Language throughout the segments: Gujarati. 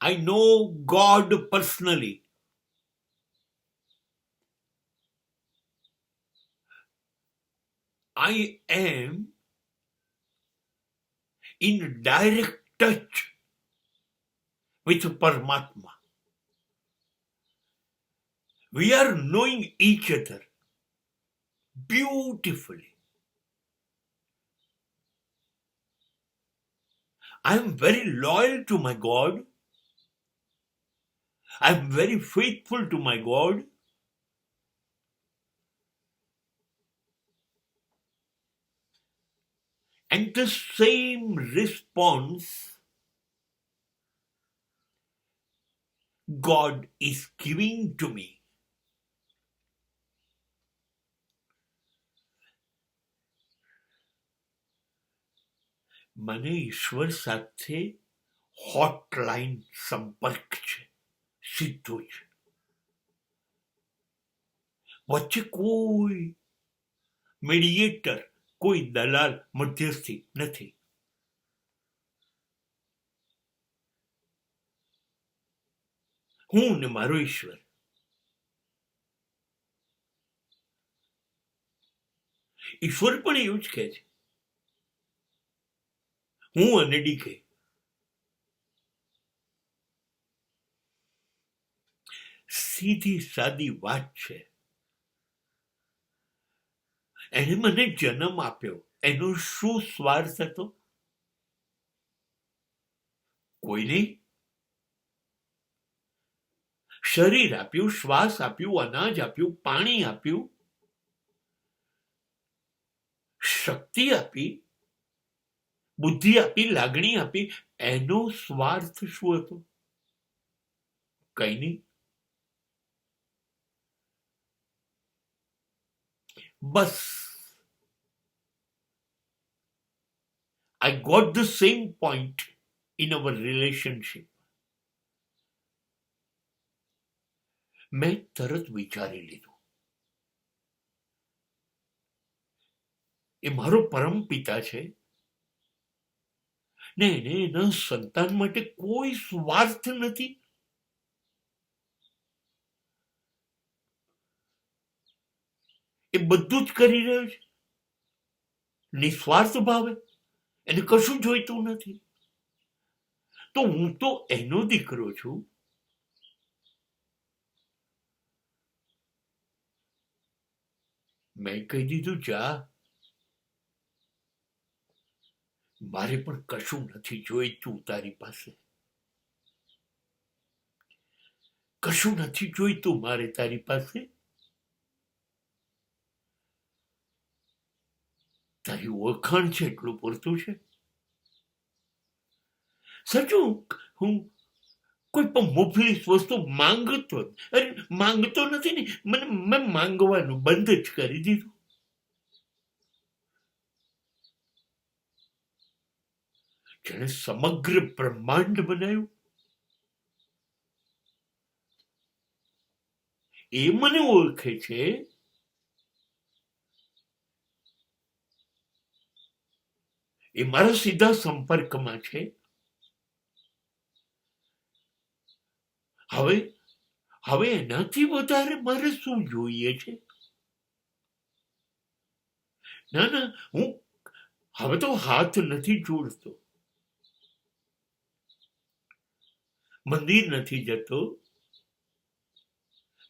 I know God personally. I am in direct touch with Paramatma. We are knowing each other beautifully. I am very loyal to my God. I am very faithful to my God. And the same response God is giving to me. મને ઈશ્વર સાથે હોટલાઇન સંપર્ક છે, સીધો છે. વચ્ચે કોઈ મીડિયેટર, કોઈ દલાલ, મધ્યસ્થી નથી. હું ને મારો ઈશ્વર. ઈશ્વર પણ એવું જ કહે છે, હું અને ડીકે. સીધી સાદી વાત છે. એને મને જન્મ આપ્યો, એનો શું સ્વાર્થ હતો? કોઈ નહીં. શરીર આપ્યું, શ્વાસ આપ્યું, અનાજ આપ્યું, પાણી આપ્યું, શક્તિ આપી, બુદ્ધિ આપી, લાગણી આપી. એનો સ્વાર્થ શું હતો? કઈ નહીં. બસ. I got the same point in our relationship. મેં તરત વિચારી લીધું, એ મારો પરમ પિતા છે ને એને એના સંતાન માટે કોઈ સ્વાર્થ નથી. એ બધું જ કરી રહ્યો છે નિસ્વાર્થ ભાવે. એને કશું જોઈતું નથી. તો હું તો એનો દીકરો છું. મેં કહી દીધું, જા, મારે પણ કશું નથી જોઈતું તારી પાસે. કશું નથી જોઈતું મારે તારી પાસે. તારી ઓળખાણ છે એટલું પૂરતું છે. સાચું, હું કોઈ પણ મુફલી વસ્તુ માંગતો નથી ને. મેં માંગવાનું બંધ જ કરી દીધું. જેણે સમગ્ર બ્રહ્માંડ બનાવ્યું એ મને ઓળખે છે. એ મારા સીધા સંપર્કમાં છે. હવે એનાથી વધારે મારે શું જોઈએ છે? ના, હું હવે તો હાથ નથી જોડતો, મંદિર નથી જતો,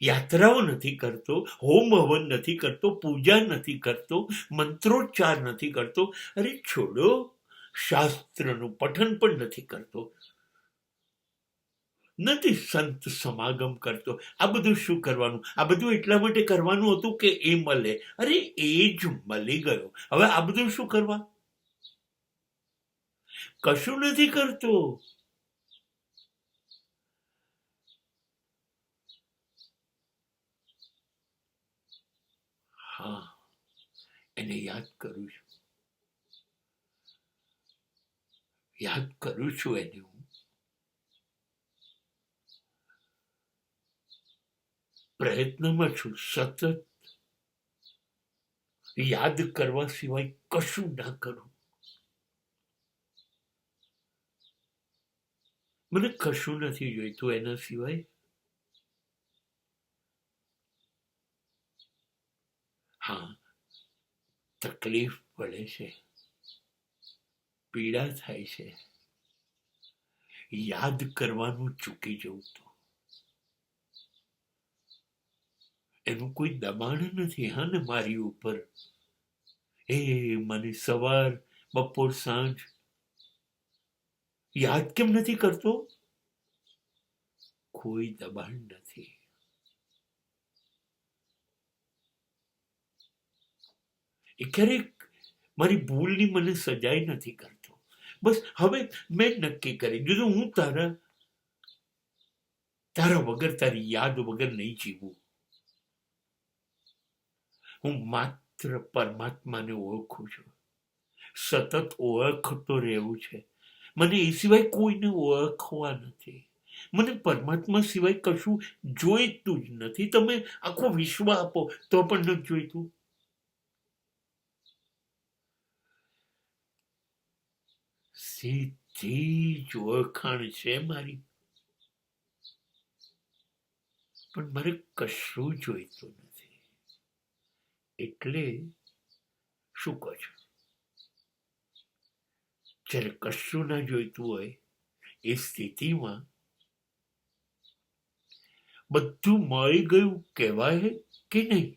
યાત્રાઓ નથી કરતો, હોમ હવન નથી કરતો, પૂજા નથી કરતો, મંત્રોચ્ચાર નથી કરતો. અરે છોડો, શાસ્ત્રનું પઠન પણ નથી કરતો, નથી સંત સમાગમ કરતો. આ બધું શું કરવાનું? આ બધું એટલા માટે કરવાનું હતું કે એ મળે. અરે એ જ મળી ગયો. હવે આ બધું શું કરવા? કશું નથી કરતો. હા, એને યાદ કરું છું એને હું. પ્રયત્નમાં છું, સતત યાદ કરવા સિવાય કશું ના કરું. મને કશું નથી જોઈતું એના સિવાય. હા, તકલીફ પડે છે, પીડા થાય છે, યાદ કરવાનું ચૂકી જવું તો એનું કોઈ દબાણ નથી હા ને મારી ઉપર. એ મને સવાર બપોર સાંજ યાદ કેમ નથી કરતો? કોઈ દબાણ નથી. એ ક્યારેક મારી ભૂલની મને સજાય નથી કરતો. બસ હવે મેં નક્કી કરી દીધું, હું તારા વગર, તારી યાદ વગર નહીં જીવું. હું માત્ર પરમાત્માને ઓળખું છું, સતત ઓળખતો રહેવું છે. મને એ સિવાય કોઈને ઓળખવા નથી. મને પરમાત્મા સિવાય કશું જોઈતું જ નથી. તમે આખો વિશ્વ આપો તો પણ નથી જોઈતું. સીધી જ ઓળખાણ છે મારી, પણ મારે કશું જોઈતું નથી. એટલે શું કહો છો? જ્યારે કશું ના જોઈતું હોય એ સ્થિતિમાં બધું મળી ગયું કહેવાય કે નહીં?